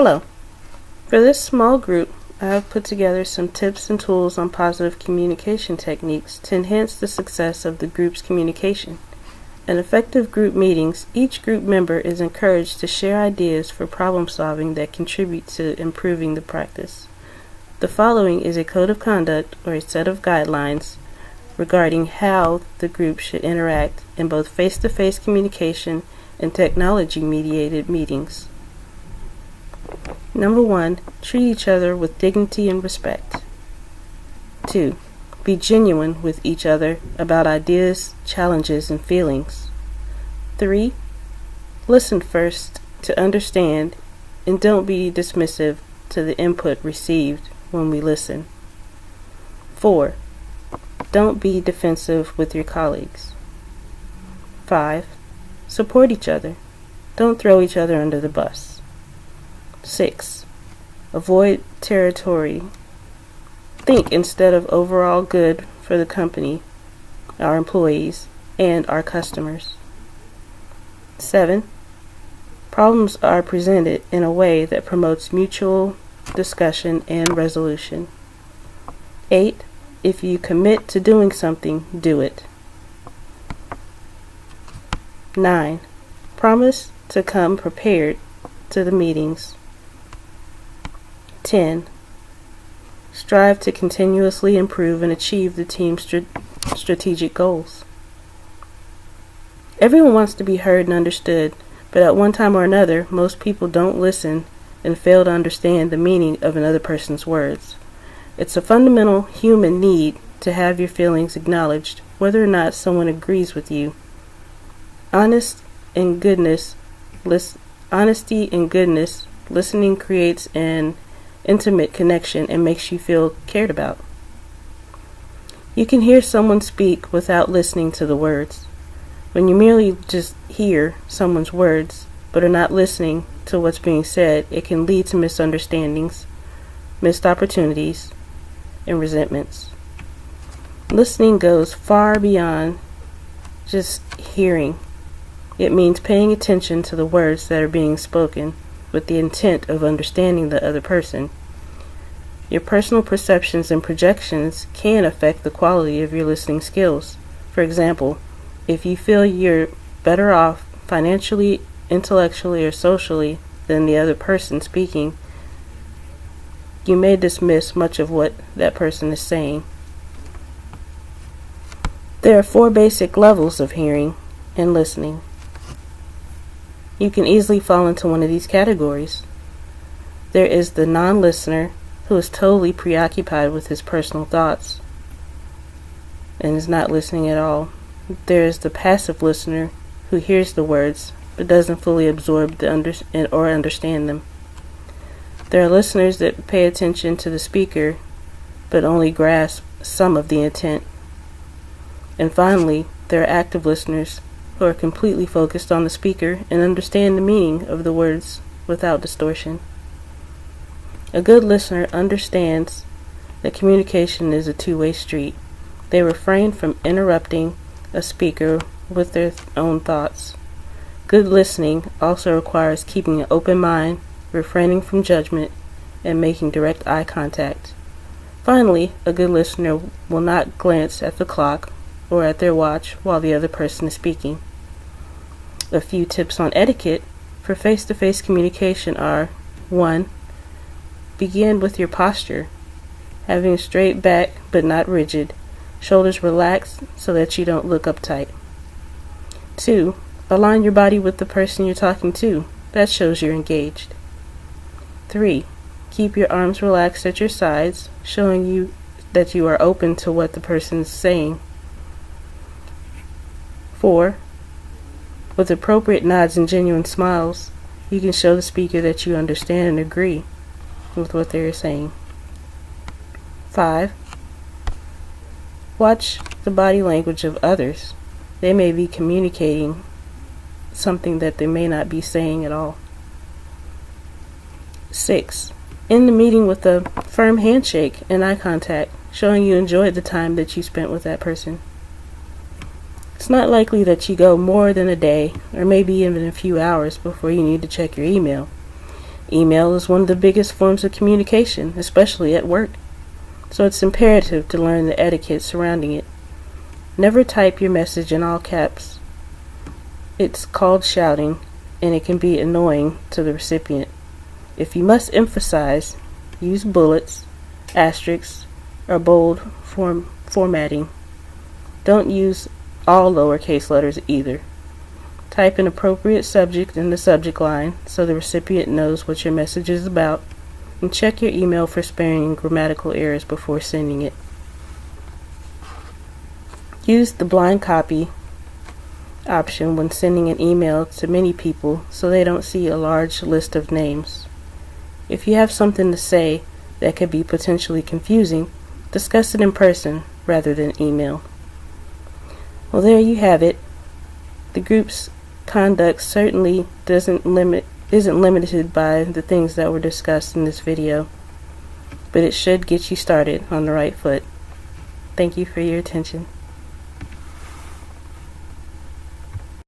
Hello. For this small group, I have put together some tips and tools on positive communication techniques to enhance the success of the group's communication. In effective group meetings, each group member is encouraged to share ideas for problem solving that contribute to improving the practice. The following is a code of conduct or a set of guidelines regarding how the group should interact in both face-to-face communication and technology-mediated meetings. Number 1, treat each other with dignity and respect. 2, be genuine with each other about ideas, challenges, and feelings. 3, listen first to understand and don't be dismissive to the input received when we listen. 4, don't be defensive with your colleagues. 5, support each other. Don't throw each other under the bus. 6, avoid territory. Think instead of overall good for the company, our employees, and our customers. 7, problems are presented in a way that promotes mutual discussion and resolution. 8, if you commit to doing something, do it. 9, promise to come prepared to the meetings. 10, strive to continuously improve and achieve the team's strategic goals. Everyone wants to be heard and understood, but at one time or another, most people don't listen and fail to understand the meaning of another person's words. It's a fundamental human need to have your feelings acknowledged, whether or not someone agrees with you. Honesty and goodness, listening creates an intimate connection and makes you feel cared about. You can hear someone speak without listening to the words. When you merely just hear someone's words but are not listening to what's being said, it can lead to misunderstandings, missed opportunities, and resentments. Listening goes far beyond just hearing. It means paying attention to the words that are being spoken with the intent of understanding the other person. Your personal perceptions and projections can affect the quality of your listening skills. For example, if you feel you're better off financially, intellectually, or socially than the other person speaking, you may dismiss much of what that person is saying. There are 4 basic levels of hearing and listening. You can easily fall into one of these categories. There is the non-listener who is totally preoccupied with his personal thoughts and is not listening at all. There is the passive listener who hears the words but doesn't fully absorb or understand them. There are listeners that pay attention to the speaker but only grasp some of the intent. And finally, there are active listeners who are completely focused on the speaker and understand the meaning of the words without distortion. A good listener understands that communication is a two-way street. They refrain from interrupting a speaker with their own thoughts. Good listening also requires keeping an open mind, refraining from judgment, and making direct eye contact. Finally, a good listener will not glance at the clock or at their watch while the other person is speaking. A few tips on etiquette for face-to-face communication are: 1. Begin with your posture, having a straight back but not rigid, shoulders relaxed so that you don't look uptight. 2. Align your body with the person you're talking to. That shows you're engaged. 3. Keep your arms relaxed at your sides, showing you that you are open to what the person is saying. 4. With appropriate nods and genuine smiles, you can show the speaker that you understand and agree with what they are saying. 5. Watch the body language of others. They may be communicating something that they may not be saying at all. 6. End the meeting with a firm handshake and eye contact, showing you enjoyed the time that you spent with that person. It's not likely that you go more than a day or maybe even a few hours before you need to check your email. Email is one of the biggest forms of communication, especially at work, so it's imperative to learn the etiquette surrounding it. Never type your message in all caps. It's called shouting, and it can be annoying to the recipient. If you must emphasize, use bullets, asterisks, or bold formatting. Don't use all lowercase letters either. Type an appropriate subject in the subject line so the recipient knows what your message is about, and check your email for spelling and grammatical errors before sending it. Use the blind copy option when sending an email to many people so they don't see a large list of names. If you have something to say that could be potentially confusing, discuss it in person rather than email. Well, there you have it. The group's conduct certainly isn't limited by the things that were discussed in this video, but it should get you started on the right foot. Thank you for your attention.